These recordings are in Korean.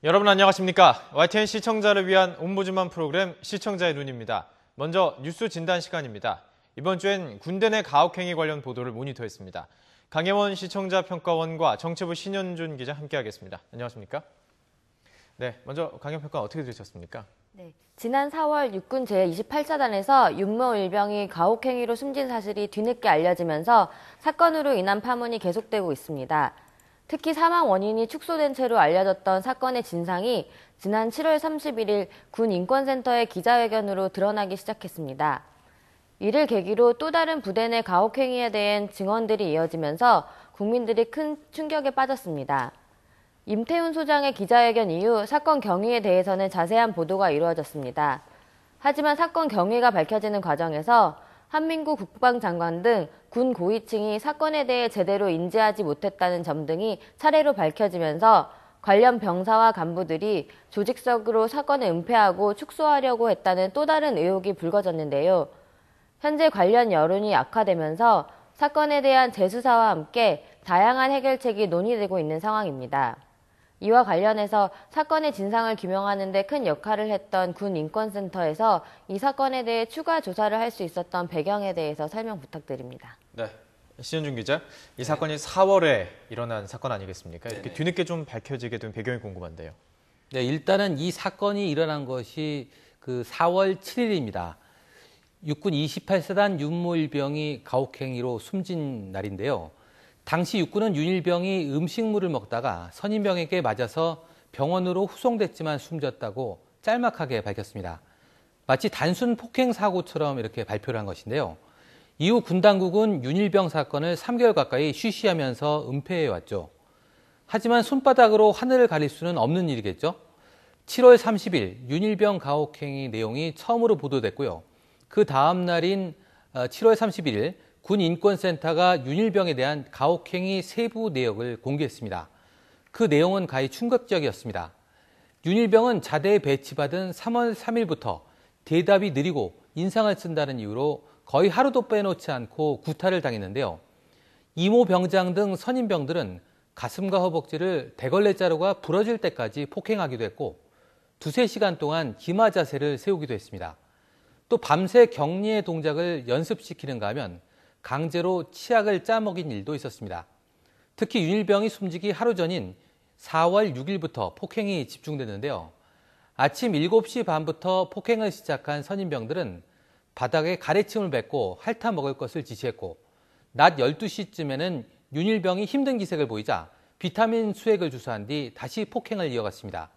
여러분 안녕하십니까? YTN 시청자를 위한 옴부즈만 프로그램 시청자의 눈입니다. 먼저 뉴스 진단 시간입니다. 이번 주엔 군대 내 가혹행위 관련 보도를 모니터했습니다. 강혜원 시청자평가원과 정체부 신현준 기자 함께하겠습니다. 안녕하십니까? 네, 먼저 강혜원 평가 어떻게 들으셨습니까? 네, 지난 4월 육군 제28사단에서 윤모 일병이 가혹행위로 숨진 사실이 뒤늦게 알려지면서 사건으로 인한 파문이 계속되고 있습니다. 특히 사망 원인이 축소된 채로 알려졌던 사건의 진상이 지난 7월 31일 군 인권센터의 기자회견으로 드러나기 시작했습니다. 이를 계기로 또 다른 부대 내 가혹행위에 대한 증언들이 이어지면서 국민들이 큰 충격에 빠졌습니다. 임태훈 소장의 기자회견 이후 사건 경위에 대해서는 자세한 보도가 이루어졌습니다. 하지만 사건 경위가 밝혀지는 과정에서 한민구 국방장관 등 군 고위층이 사건에 대해 제대로 인지하지 못했다는 점 등이 차례로 밝혀지면서 관련 병사와 간부들이 조직적으로 사건을 은폐하고 축소하려고 했다는 또 다른 의혹이 불거졌는데요. 현재 관련 여론이 악화되면서 사건에 대한 재수사와 함께 다양한 해결책이 논의되고 있는 상황입니다. 이와 관련해서 사건의 진상을 규명하는 데 큰 역할을 했던 군 인권센터에서 이 사건에 대해 추가 조사를 할 수 있었던 배경에 대해서 설명 부탁드립니다. 네, 신현준 기자. 이 사건이 4월에 일어난 사건 아니겠습니까? 이렇게 네네. 뒤늦게 좀 밝혀지게 된 배경이 궁금한데요. 네, 일단은 이 사건이 일어난 것이 그 4월 7일입니다. 육군 28사단 윤모일병이 가혹행위로 숨진 날인데요. 당시 육군은 윤일병이 음식물을 먹다가 선임병에게 맞아서 병원으로 후송됐지만 숨졌다고 짤막하게 밝혔습니다. 마치 단순 폭행 사고처럼 이렇게 발표를 한 것인데요. 이후 군 당국은 윤일병 사건을 3개월 가까이 쉬쉬하면서 은폐해왔죠. 하지만 손바닥으로 하늘을 가릴 수는 없는 일이겠죠. 7월 30일 윤일병 가혹행위 내용이 처음으로 보도됐고요. 그 다음 날인 7월 31일 군 인권센터가 윤일병에 대한 가혹행위 세부 내역을 공개했습니다. 그 내용은 가히 충격적이었습니다. 윤일병은 자대에 배치받은 3월 3일부터 대답이 느리고 인상을 쓴다는 이유로 거의 하루도 빼놓지 않고 구타를 당했는데요. 이모 병장 등 선임병들은 가슴과 허벅지를 대걸레 자루가 부러질 때까지 폭행하기도 했고 2~3시간 동안 기마 자세를 세우기도 했습니다. 또 밤새 격리의 동작을 연습시키는가 하면 강제로 치약을 짜먹인 일도 있었습니다. 특히 윤일병이 숨지기 하루 전인 4월 6일부터 폭행이 집중됐는데요. 아침 7시 반부터 폭행을 시작한 선임병들은 바닥에 가래침을 뱉고 핥아 먹을 것을 지시했고 낮 12시쯤에는 윤일병이 힘든 기색을 보이자 비타민 수액을 주사한 뒤 다시 폭행을 이어갔습니다.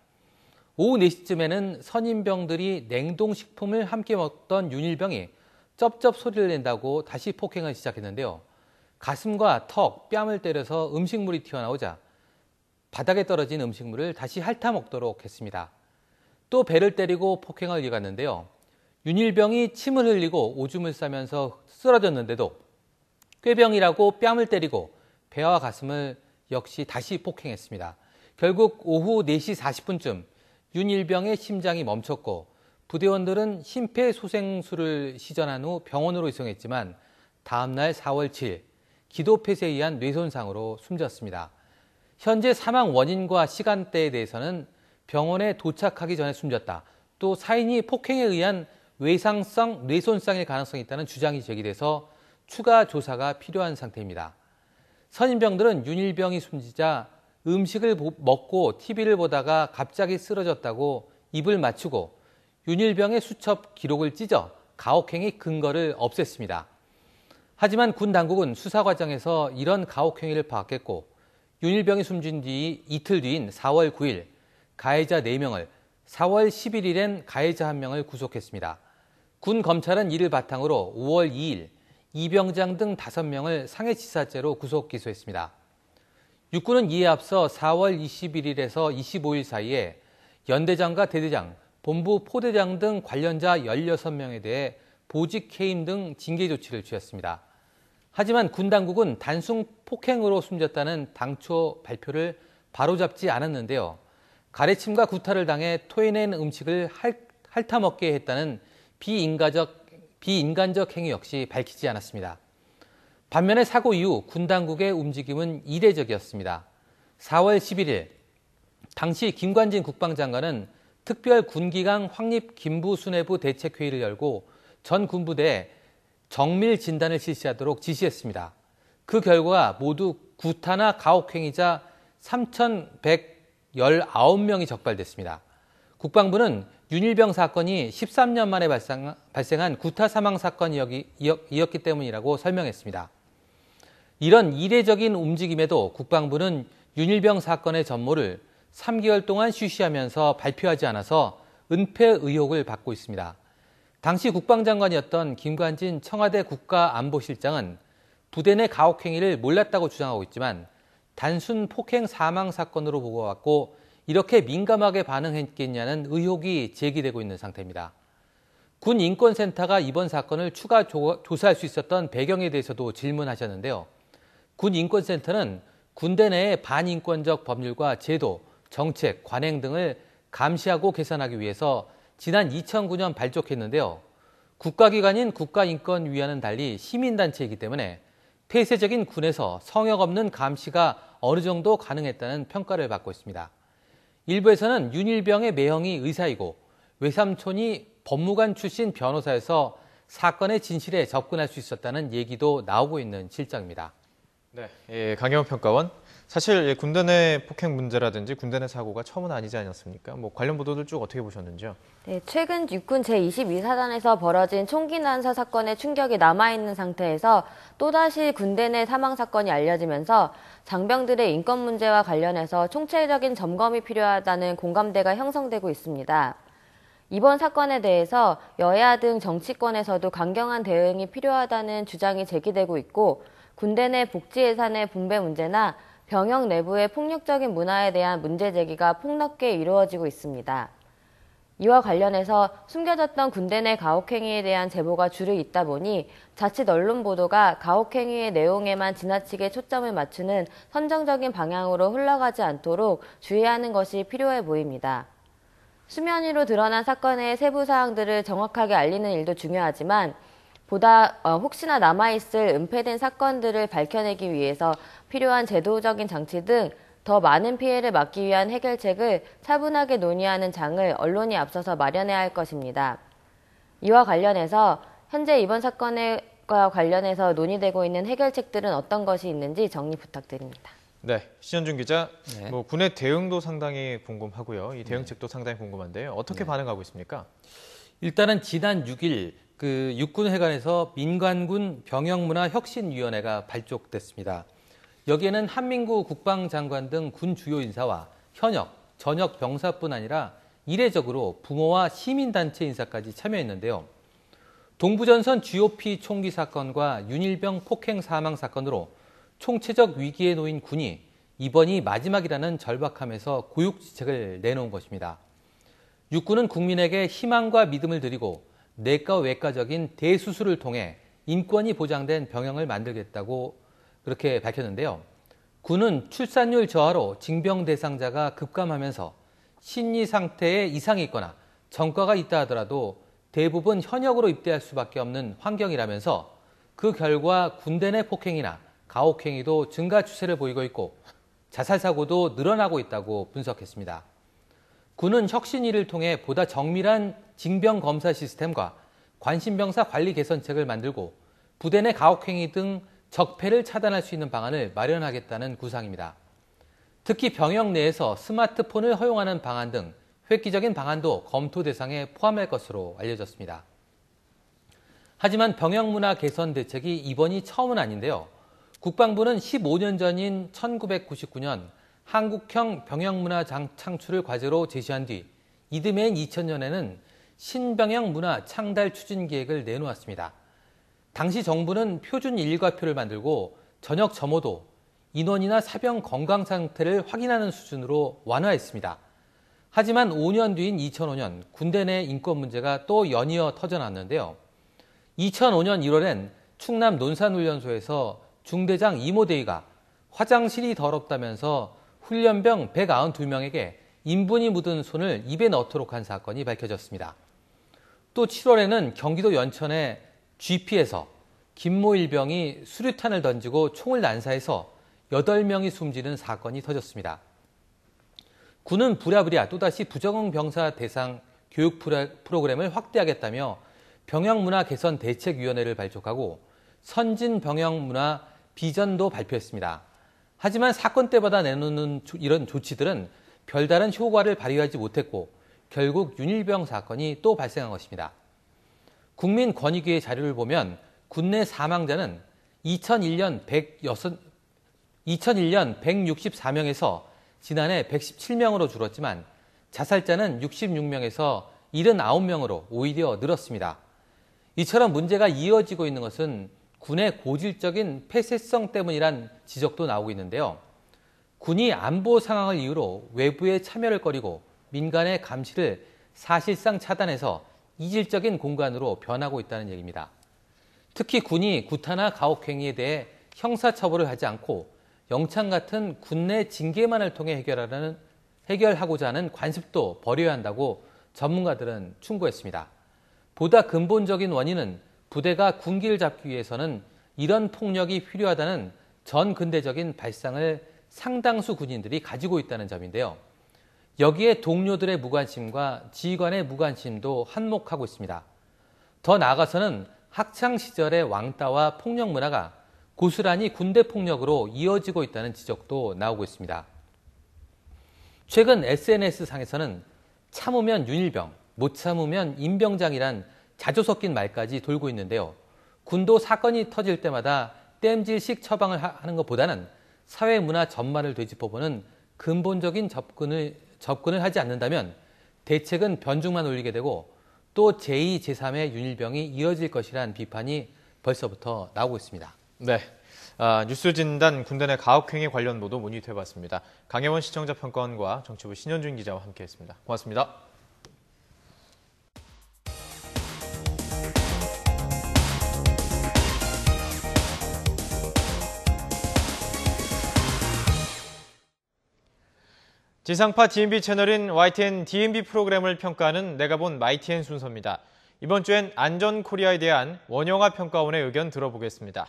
오후 4시쯤에는 선임병들이 냉동식품을 함께 먹던 윤일병이 쩝쩝 소리를 낸다고 다시 폭행을 시작했는데요. 가슴과 턱, 뺨을 때려서 음식물이 튀어나오자 바닥에 떨어진 음식물을 다시 핥아 먹도록 했습니다. 또 배를 때리고 폭행을 이어갔는데요. 윤일병이 침을 흘리고 오줌을 싸면서 쓰러졌는데도 꾀병이라고 뺨을 때리고 배와 가슴을 역시 다시 폭행했습니다. 결국 오후 4시 40분쯤 윤일병의 심장이 멈췄고 부대원들은 심폐소생술을 시전한 후 병원으로 이송했지만 다음 날 4월 7일 기도폐쇄에 의한 뇌손상으로 숨졌습니다. 현재 사망 원인과 시간대에 대해서는 병원에 도착하기 전에 숨졌다. 또 사인이 폭행에 의한 외상성 뇌손상일 가능성이 있다는 주장이 제기돼서 추가 조사가 필요한 상태입니다. 선임병들은 윤일병이 숨지자 음식을 먹고 TV를 보다가 갑자기 쓰러졌다고 입을 맞추고 윤일병의 수첩 기록을 찢어 가혹행위 근거를 없앴습니다. 하지만 군 당국은 수사 과정에서 이런 가혹행위를 파악했고 윤일병이 숨진 뒤 이틀 뒤인 4월 9일 가해자 4명을 4월 11일엔 가해자 1명을 구속했습니다. 군 검찰은 이를 바탕으로 5월 2일 이병장 등 5명을 상해치사죄로 구속 기소했습니다. 육군은 이에 앞서 4월 21일에서 25일 사이에 연대장과 대대장, 본부 포대장 등 관련자 16명에 대해 보직 해임 등 징계 조치를 취했습니다. 하지만 군 당국은 단순 폭행으로 숨졌다는 당초 발표를 바로잡지 않았는데요. 가래침과 구타를 당해 토해낸 음식을 핥아먹게 했다는 비인간적 행위 역시 밝히지 않았습니다. 반면에 사고 이후 군 당국의 움직임은 이례적이었습니다. 4월 11일 당시 김관진 국방장관은 특별 군기강 확립 김부 수뇌부 대책회의를 열고 전 군부대에 정밀 진단을 실시하도록 지시했습니다. 그 결과 모두 구타나 가혹행위자 3,119명이 적발됐습니다. 국방부는 윤일병 사건이 13년 만에 발생한 구타 사망 사건이었기 때문이라고 설명했습니다. 이런 이례적인 움직임에도 국방부는 윤일병 사건의 전모를 3개월 동안 쉬쉬하면서 발표하지 않아서 은폐 의혹을 받고 있습니다. 당시 국방장관이었던 김관진 청와대 국가안보실장은 부대 내 가혹행위를 몰랐다고 주장하고 있지만 단순 폭행 사망 사건으로 보고받고 이렇게 민감하게 반응했겠냐는 의혹이 제기되고 있는 상태입니다. 군인권센터가 이번 사건을 추가 조사할 수 있었던 배경에 대해서도 질문하셨는데요. 군인권센터는 군대 내의 반인권적 법률과 제도, 정책, 관행 등을 감시하고 개선하기 위해서 지난 2009년 발족했는데요. 국가기관인 국가인권위와는 달리 시민단체이기 때문에 폐쇄적인 군에서 성역 없는 감시가 어느 정도 가능했다는 평가를 받고 있습니다. 일부에서는 윤일병의 매형이 의사이고 외삼촌이 법무관 출신 변호사여서 사건의 진실에 접근할 수 있었다는 얘기도 나오고 있는 실정입니다. 네, 강혜원 평가원. 사실 군대 내 폭행 문제라든지 군대 내 사고가 처음은 아니지 않았습니까? 관련 보도들 쭉 어떻게 보셨는지요? 네, 최근 육군 제22사단에서 벌어진 총기 난사 사건의 충격이 남아있는 상태에서 또다시 군대 내 사망 사건이 알려지면서 장병들의 인권 문제와 관련해서 총체적인 점검이 필요하다는 공감대가 형성되고 있습니다. 이번 사건에 대해서 여야 등 정치권에서도 강경한 대응이 필요하다는 주장이 제기되고 있고 군대 내 복지 예산의 분배 문제나 병영 내부의 폭력적인 문화에 대한 문제 제기가 폭넓게 이루어지고 있습니다. 이와 관련해서 숨겨졌던 군대 내 가혹행위에 대한 제보가 줄을 잇다 보니 자칫 언론 보도가 가혹행위의 내용에만 지나치게 초점을 맞추는 선정적인 방향으로 흘러가지 않도록 주의하는 것이 필요해 보입니다. 수면 위로 드러난 사건의 세부 사항들을 정확하게 알리는 일도 중요하지만 보다 혹시나 남아있을 은폐된 사건들을 밝혀내기 위해서 필요한 제도적인 장치 등 더 많은 피해를 막기 위한 해결책을 차분하게 논의하는 장을 언론이 앞서서 마련해야 할 것입니다. 이와 관련해서 현재 이번 사건과 관련해서 논의되고 있는 해결책들은 어떤 것이 있는지 정리 부탁드립니다. 네, 신현준 기자. 네. 군의 대응도 상당히 궁금하고요. 이 대응책도 상당히 궁금한데요. 어떻게 반응하고 있습니까? 일단은 지난 6일 육군회관에서 민관군 병영문화혁신위원회가 발족됐습니다. 여기에는 한민구 국방장관 등 군 주요 인사와 현역, 전역 병사뿐 아니라 이례적으로 부모와 시민단체 인사까지 참여했는데요. 동부전선 GOP 총기 사건과 윤일병 폭행 사망 사건으로 총체적 위기에 놓인 군이 이번이 마지막이라는 절박함에서 고육지책을 내놓은 것입니다. 육군은 국민에게 희망과 믿음을 드리고 내과 외과적인 대수술을 통해 인권이 보장된 병영을 만들겠다고 그렇게 밝혔는데요. 군은 출산율 저하로 징병 대상자가 급감하면서 심리 상태에 이상이 있거나 전과가 있다 하더라도 대부분 현역으로 입대할 수밖에 없는 환경이라면서 그 결과 군대 내 폭행이나 가혹행위도 증가 추세를 보이고 있고 자살 사고도 늘어나고 있다고 분석했습니다. 군은 혁신위를 통해 보다 정밀한 징병 검사 시스템과 관심병사 관리 개선책을 만들고 부대 내 가혹행위 등 적폐를 차단할 수 있는 방안을 마련하겠다는 구상입니다. 특히 병영 내에서 스마트폰을 허용하는 방안 등 획기적인 방안도 검토 대상에 포함할 것으로 알려졌습니다. 하지만 병영 문화 개선 대책이 이번이 처음은 아닌데요. 국방부는 15년 전인 1999년 한국형 병영 문화 창출을 과제로 제시한 뒤 이듬해인 2000년에는 신병영 문화 창달 추진 계획을 내놓았습니다. 당시 정부는 표준 일과표를 만들고 전역 점호도, 인원이나 사병 건강 상태를 확인하는 수준으로 완화했습니다. 하지만 5년 뒤인 2005년 군대 내 인권 문제가 또 연이어 터져났는데요. 2005년 1월엔 충남 논산훈련소에서 중대장 이모대위가 화장실이 더럽다면서 훈련병 192명에게 인분이 묻은 손을 입에 넣도록 한 사건이 밝혀졌습니다. 또 7월에는 경기도 연천의 GP에서 김모 일병이 수류탄을 던지고 총을 난사해서 8명이 숨지는 사건이 터졌습니다. 군은 부랴부랴 또다시 부적응 병사 대상 교육 프로그램을 확대하겠다며 병영문화 개선 대책위원회를 발족하고 선진 병영문화 비전도 발표했습니다. 하지만 사건 때마다 내놓는 이런 조치들은 별다른 효과를 발휘하지 못했고 결국 윤일병 사건이 또 발생한 것입니다. 국민권익위의 자료를 보면 군내 사망자는 2001년 164명에서 지난해 117명으로 줄었지만 자살자는 66명에서 79명으로 오히려 늘었습니다. 이처럼 문제가 이어지고 있는 것은 군의 고질적인 폐쇄성 때문이란 지적도 나오고 있는데요. 군이 안보 상황을 이유로 외부에 참여를 꺼리고 민간의 감시를 사실상 차단해서 이질적인 공간으로 변하고 있다는 얘기입니다. 특히 군이 구타나 가혹행위에 대해 형사처벌을 하지 않고 영창 같은 군내 징계만을 통해 해결하고자 하는 관습도 버려야 한다고 전문가들은 충고했습니다. 보다 근본적인 원인은 부대가 군기를 잡기 위해서는 이런 폭력이 필요하다는 전근대적인 발상을 상당수 군인들이 가지고 있다는 점인데요. 여기에 동료들의 무관심과 지휘관의 무관심도 한몫하고 있습니다. 더 나아가서는 학창시절의 왕따와 폭력 문화가 고스란히 군대 폭력으로 이어지고 있다는 지적도 나오고 있습니다. 최근 SNS상에서는 참으면 윤일병, 못 참으면 임병장이란 자주 섞인 말까지 돌고 있는데요. 군도 사건이 터질 때마다 땜질식 처방을 하는 것보다는 사회 문화 전반을 되짚어보는 근본적인 접근을 하지 않는다면 대책은 변죽만 올리게 되고 또 제2, 제3의 윤일병이 이어질 것이라는 비판이 벌써부터 나오고 있습니다. 네, 뉴스 진단 군대 내 가혹행위 관련 보도 모니터해봤습니다. 강혜원 시청자 평가원과 정치부 신현준 기자와 함께했습니다. 고맙습니다. 지상파 DMB 채널인 YTN DMB 프로그램을 평가하는 내가 본 마이TN 순서입니다. 이번 주엔 안전코리아에 대한 원영아 평가원의 의견 들어보겠습니다.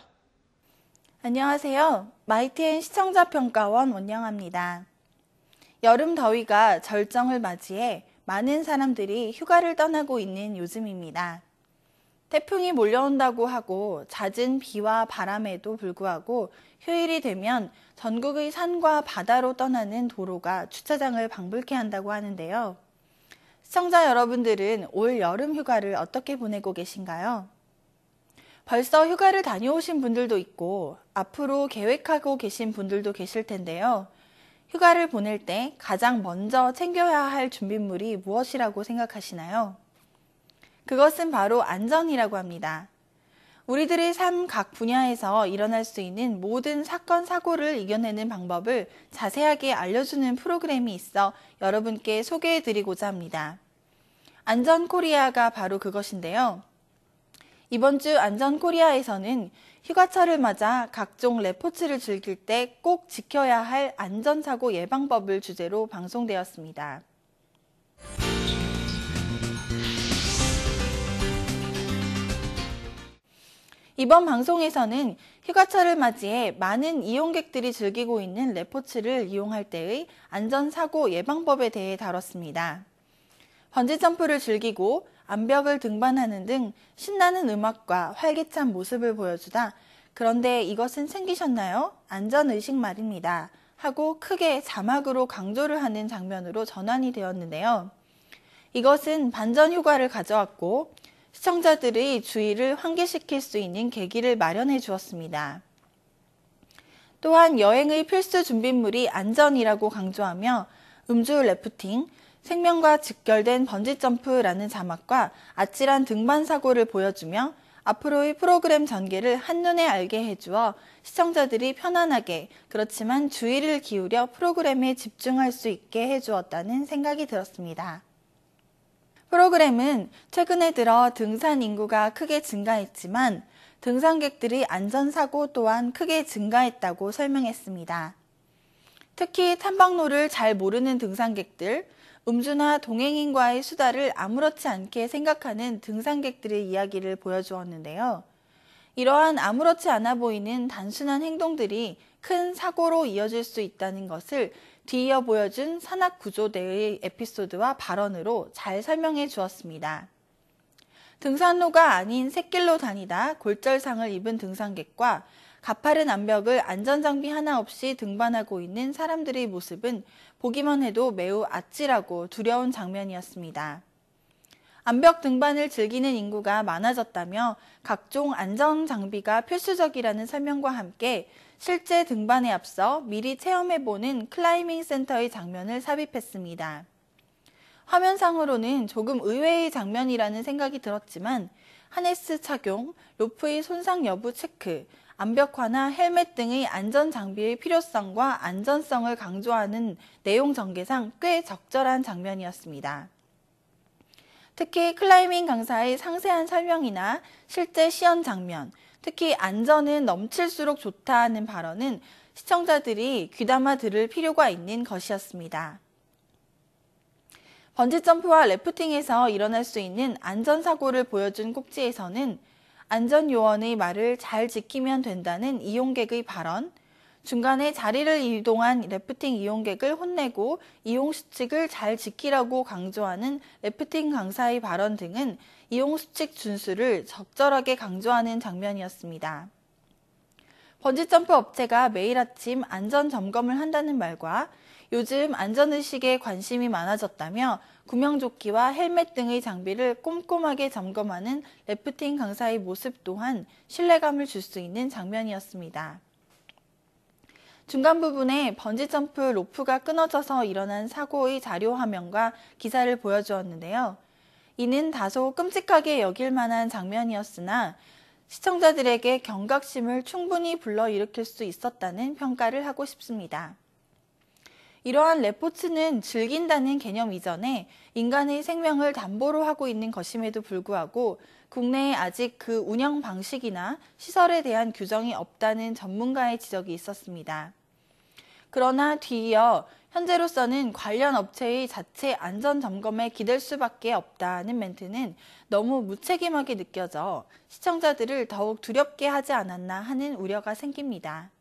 안녕하세요. 마이TN 시청자평가원 원영아입니다. 여름 더위가 절정을 맞이해 많은 사람들이 휴가를 떠나고 있는 요즘입니다. 태풍이 몰려온다고 하고 잦은 비와 바람에도 불구하고 휴일이 되면 전국의 산과 바다로 떠나는 도로가 주차장을 방불케 한다고 하는데요. 시청자 여러분들은 올 여름 휴가를 어떻게 보내고 계신가요? 벌써 휴가를 다녀오신 분들도 있고 앞으로 계획하고 계신 분들도 계실 텐데요. 휴가를 보낼 때 가장 먼저 챙겨야 할 준비물이 무엇이라고 생각하시나요? 그것은 바로 안전이라고 합니다. 우리들의 삶 각 분야에서 일어날 수 있는 모든 사건, 사고를 이겨내는 방법을 자세하게 알려주는 프로그램이 있어 여러분께 소개해드리고자 합니다. 안전코리아가 바로 그것인데요. 이번 주 안전코리아에서는 휴가철을 맞아 각종 레포츠를 즐길 때 꼭 지켜야 할 안전사고 예방법을 주제로 방송되었습니다. 이번 방송에서는 휴가철을 맞이해 많은 이용객들이 즐기고 있는 레포츠를 이용할 때의 안전사고 예방법에 대해 다뤘습니다. 번지점프를 즐기고 암벽을 등반하는 등 신나는 음악과 활기찬 모습을 보여주다 그런데 이것은 챙기셨나요? 안전의식 말입니다. 하고 크게 자막으로 강조를 하는 장면으로 전환이 되었는데요. 이것은 반전 효과를 가져왔고 시청자들의 주의를 환기시킬 수 있는 계기를 마련해 주었습니다. 또한 여행의 필수 준비물이 안전이라고 강조하며 음주 래프팅, 생명과 직결된 번지점프라는 자막과 아찔한 등반 사고를 보여주며 앞으로의 프로그램 전개를 한눈에 알게 해주어 시청자들이 편안하게 그렇지만 주의를 기울여 프로그램에 집중할 수 있게 해주었다는 생각이 들었습니다. 프로그램은 최근에 들어 등산 인구가 크게 증가했지만 등산객들의 안전사고 또한 크게 증가했다고 설명했습니다. 특히 탐방로를 잘 모르는 등산객들, 음주나 동행인과의 수다를 아무렇지 않게 생각하는 등산객들의 이야기를 보여주었는데요. 이러한 아무렇지 않아 보이는 단순한 행동들이 큰 사고로 이어질 수 있다는 것을 뒤이어 보여준 산악구조대의 에피소드와 발언으로 잘 설명해 주었습니다. 등산로가 아닌 샛길로 다니다 골절상을 입은 등산객과 가파른 암벽을 안전장비 하나 없이 등반하고 있는 사람들의 모습은 보기만 해도 매우 아찔하고 두려운 장면이었습니다. 암벽 등반을 즐기는 인구가 많아졌다며 각종 안전장비가 필수적이라는 설명과 함께 실제 등반에 앞서 미리 체험해보는 클라이밍 센터의 장면을 삽입했습니다. 화면상으로는 조금 의외의 장면이라는 생각이 들었지만 하네스 착용, 로프의 손상 여부 체크, 암벽화나 헬멧 등의 안전장비의 필요성과 안전성을 강조하는 내용 전개상 꽤 적절한 장면이었습니다. 특히 클라이밍 강사의 상세한 설명이나 실제 시연 장면, 특히 안전은 넘칠수록 좋다는 발언은 시청자들이 귀담아 들을 필요가 있는 것이었습니다. 번지점프와 래프팅에서 일어날 수 있는 안전사고를 보여준 꼭지에서는 안전요원의 말을 잘 지키면 된다는 이용객의 발언, 중간에 자리를 이동한 래프팅 이용객을 혼내고 이용수칙을 잘 지키라고 강조하는 래프팅 강사의 발언 등은 이용수칙 준수를 적절하게 강조하는 장면이었습니다. 번지점프 업체가 매일 아침 안전점검을 한다는 말과 요즘 안전의식에 관심이 많아졌다며 구명조끼와 헬멧 등의 장비를 꼼꼼하게 점검하는 래프팅 강사의 모습 또한 신뢰감을 줄 수 있는 장면이었습니다. 중간 부분에 번지점프 로프가 끊어져서 일어난 사고의 자료 화면과 기사를 보여주었는데요. 이는 다소 끔찍하게 여길 만한 장면이었으나 시청자들에게 경각심을 충분히 불러일으킬 수 있었다는 평가를 하고 싶습니다. 이러한 레포츠는 즐긴다는 개념 이전에 인간의 생명을 담보로 하고 있는 것임에도 불구하고 국내에 아직 그 운영 방식이나 시설에 대한 규정이 없다는 전문가의 지적이 있었습니다. 그러나 뒤이어 현재로서는 관련 업체의 자체 안전 점검에 기댈 수밖에 없다는 멘트는 너무 무책임하게 느껴져 시청자들을 더욱 두렵게 하지 않았나 하는 우려가 생깁니다.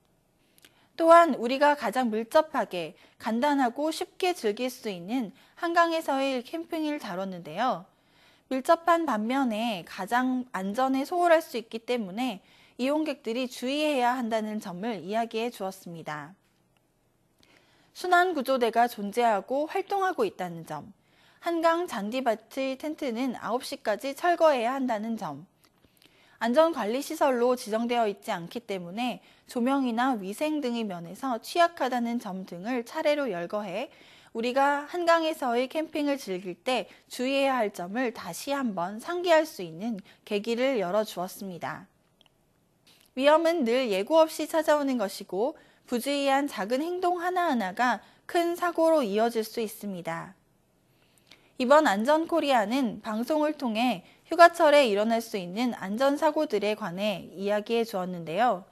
또한 우리가 가장 밀접하게 간단하고 쉽게 즐길 수 있는 한강에서의 캠핑을 다뤘는데요. 밀접한 반면에 가장 안전에 소홀할 수 있기 때문에 이용객들이 주의해야 한다는 점을 이야기해 주었습니다. 순환구조대가 존재하고 활동하고 있다는 점, 한강 잔디밭의 텐트는 9시까지 철거해야 한다는 점, 안전관리시설로 지정되어 있지 않기 때문에 조명이나 위생 등의 면에서 취약하다는 점 등을 차례로 열거해 우리가 한강에서의 캠핑을 즐길 때 주의해야 할 점을 다시 한번 상기할 수 있는 계기를 열어주었습니다. 위험은 늘 예고 없이 찾아오는 것이고 부주의한 작은 행동 하나하나가 큰 사고로 이어질 수 있습니다. 이번 안전코리아는 방송을 통해 휴가철에 일어날 수 있는 안전사고들에 관해 이야기해 주었는데요.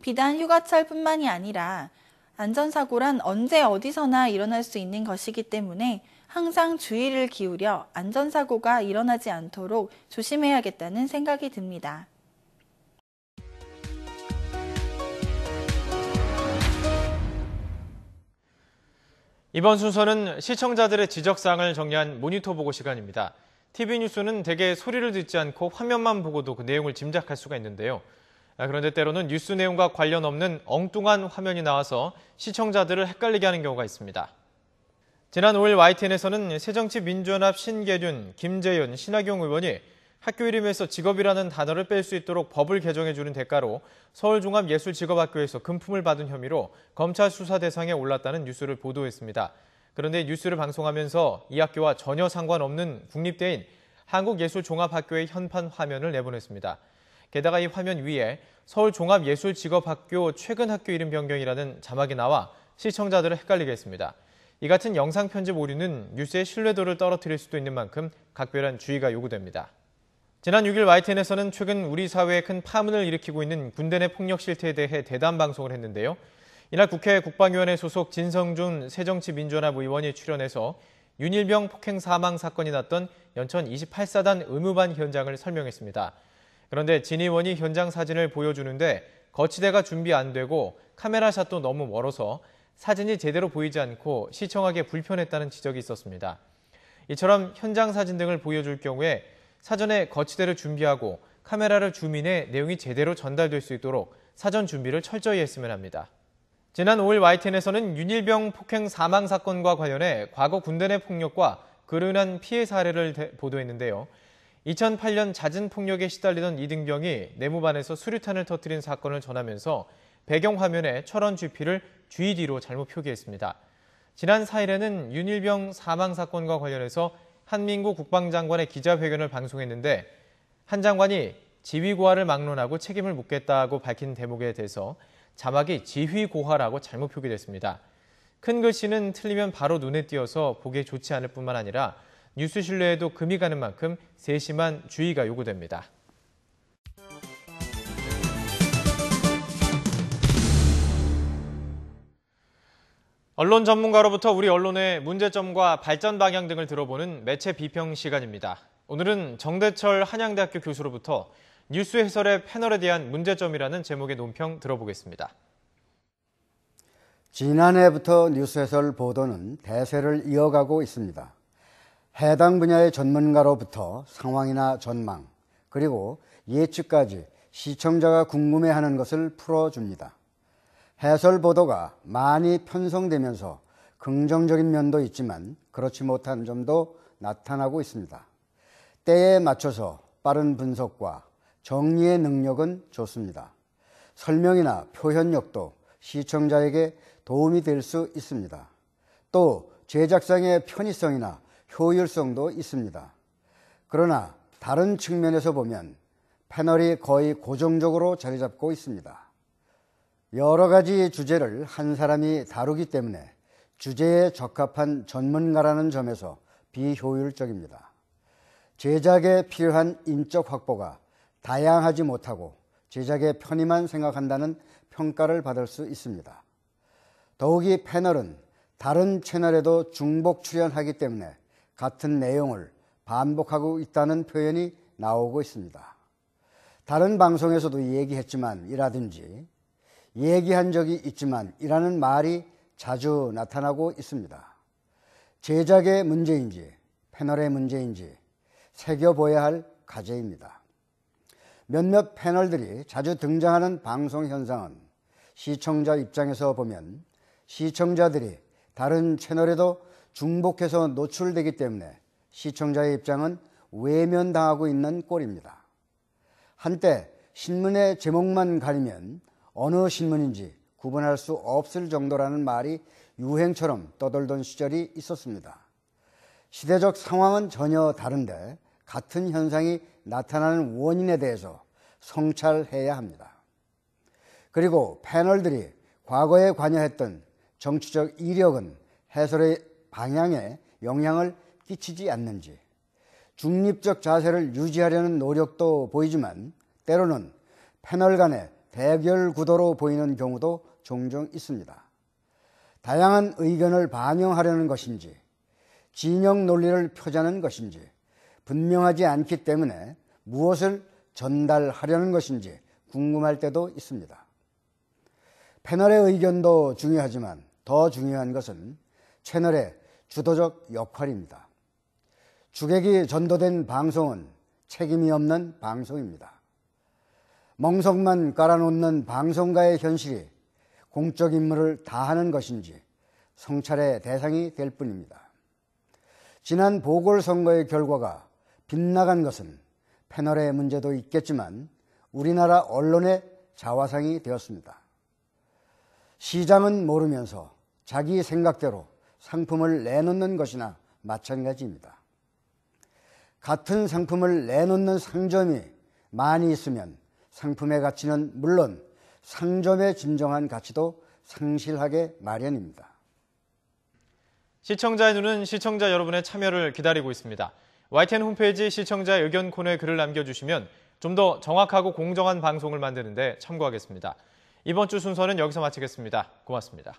비단 휴가철뿐만이 아니라 안전사고란 언제 어디서나 일어날 수 있는 것이기 때문에 항상 주의를 기울여 안전사고가 일어나지 않도록 조심해야겠다는 생각이 듭니다. 이번 순서는 시청자들의 지적사항을 정리한 모니터 보고 시간입니다. TV뉴스는 대개 소리를 듣지 않고 화면만 보고도 그 내용을 짐작할 수가 있는데요. 그런데 때로는 뉴스 내용과 관련 없는 엉뚱한 화면이 나와서 시청자들을 헷갈리게 하는 경우가 있습니다. 지난 5일 YTN에서는 새정치민주연합 신계륜, 김재윤, 신하경 의원이 학교 이름에서 직업이라는 단어를 뺄 수 있도록 법을 개정해주는 대가로 서울종합예술직업학교에서 금품을 받은 혐의로 검찰 수사 대상에 올랐다는 뉴스를 보도했습니다. 그런데 뉴스를 방송하면서 이 학교와 전혀 상관없는 국립대인 한국예술종합학교의 현판 화면을 내보냈습니다. 게다가 이 화면 위에 서울종합예술직업학교 최근 학교 이름 변경이라는 자막이 나와 시청자들을 헷갈리게 했습니다. 이 같은 영상 편집 오류는 뉴스의 신뢰도를 떨어뜨릴 수도 있는 만큼 각별한 주의가 요구됩니다. 지난 6일 YTN에서는 최근 우리 사회에 큰 파문을 일으키고 있는 군대 내 폭력 실태에 대해 대담 방송을 했는데요. 이날 국회 국방위원회 소속 진성준 새정치민주연합 의원이 출연해서 윤일병 폭행 사망 사건이 났던 연천 28사단 의무반 현장을 설명했습니다. 그런데 진 의원이 현장 사진을 보여주는데 거치대가 준비 안 되고 카메라샷도 너무 멀어서 사진이 제대로 보이지 않고 시청하기에 불편했다는 지적이 있었습니다. 이처럼 현장 사진 등을 보여줄 경우에 사전에 거치대를 준비하고 카메라를 줌인해 내용이 제대로 전달될 수 있도록 사전 준비를 철저히 했으면 합니다. 지난 5일 YTN에서는 윤일병 폭행 사망 사건과 관련해 과거 군대 내 폭력과 그로 인한 피해 사례를 보도했는데요. 2008년 잦은 폭력에 시달리던 이등병이 내무반에서 수류탄을 터뜨린 사건을 전하면서 배경 화면에 철원 GP를 GED로 잘못 표기했습니다. 지난 4일에는 윤일병 사망 사건과 관련해서 한민구 국방장관의 기자회견을 방송했는데 한 장관이 지휘고하를 막론하고 책임을 묻겠다고 밝힌 대목에 대해서 자막이 지휘고하라고 잘못 표기됐습니다. 큰 글씨는 틀리면 바로 눈에 띄어서 보기에 좋지 않을 뿐만 아니라 뉴스 신뢰에도 금이 가는 만큼 세심한 주의가 요구됩니다. 언론 전문가로부터 우리 언론의 문제점과 발전 방향 등을 들어보는 매체 비평 시간입니다. 오늘은 정대철 한양대학교 교수로부터 뉴스 해설의 패널에 대한 문제점이라는 제목의 논평 들어보겠습니다. 지난해부터 뉴스 해설 보도는 대세를 이어가고 있습니다. 해당 분야의 전문가로부터 상황이나 전망, 그리고 예측까지 시청자가 궁금해하는 것을 풀어줍니다. 해설 보도가 많이 편성되면서 긍정적인 면도 있지만 그렇지 못한 점도 나타나고 있습니다. 때에 맞춰서 빠른 분석과 정리의 능력은 좋습니다. 설명이나 표현력도 시청자에게 도움이 될 수 있습니다. 또 제작상의 편의성이나 효율성도 있습니다. 그러나 다른 측면에서 보면 패널이 거의 고정적으로 자리 잡고 있습니다. 여러 가지 주제를 한 사람이 다루기 때문에 주제에 적합한 전문가라는 점에서 비효율적입니다. 제작에 필요한 인적 확보가 다양하지 못하고 제작의 편의만 생각한다는 평가를 받을 수 있습니다. 더욱이 패널은 다른 채널에도 중복 출연하기 때문에 같은 내용을 반복하고 있다는 표현이 나오고 있습니다. 다른 방송에서도 얘기했지만 이라든지 얘기한 적이 있지만 이라는 말이 자주 나타나고 있습니다. 제작의 문제인지 패널의 문제인지 새겨보아야 할 과제입니다. 몇몇 패널들이 자주 등장하는 방송 현상은 시청자 입장에서 보면 시청자들이 다른 채널에도 중복해서 노출되기 때문에 시청자의 입장은 외면당하고 있는 꼴입니다. 한때 신문의 제목만 가리면 어느 신문인지 구분할 수 없을 정도라는 말이 유행처럼 떠돌던 시절이 있었습니다. 시대적 상황은 전혀 다른데 같은 현상이 나타나는 원인에 대해서 성찰해야 합니다. 그리고 패널들이 과거에 관여했던 정치적 이력은 해설의 방향에 영향을 끼치지 않는지, 중립적 자세를 유지하려는 노력도 보이지만 때로는 패널 간의 대결 구도로 보이는 경우도 종종 있습니다. 다양한 의견을 반영하려는 것인지, 진영 논리를 펴자는 것인지 분명하지 않기 때문에 무엇을 전달하려는 것인지 궁금할 때도 있습니다. 패널의 의견도 중요하지만 더 중요한 것은 채널의 주도적 역할입니다. 주객이 전도된 방송은 책임이 없는 방송입니다. 멍석만 깔아놓는 방송가의 현실이 공적 임무를 다하는 것인지 성찰의 대상이 될 뿐입니다. 지난 보궐선거의 결과가 빗나간 것은 패널의 문제도 있겠지만 우리나라 언론의 자화상이 되었습니다. 시장은 모르면서 자기 생각대로 상품을 내놓는 것이나 마찬가지입니다. 같은 상품을 내놓는 상점이 많이 있으면 상품의 가치는 물론 상점의 진정한 가치도 상실하게 마련입니다. 시청자의 눈은 시청자 여러분의 참여를 기다리고 있습니다. YTN 홈페이지 시청자의 의견 코너에 글을 남겨주시면 좀 더 정확하고 공정한 방송을 만드는 데 참고하겠습니다. 이번 주 순서는 여기서 마치겠습니다. 고맙습니다.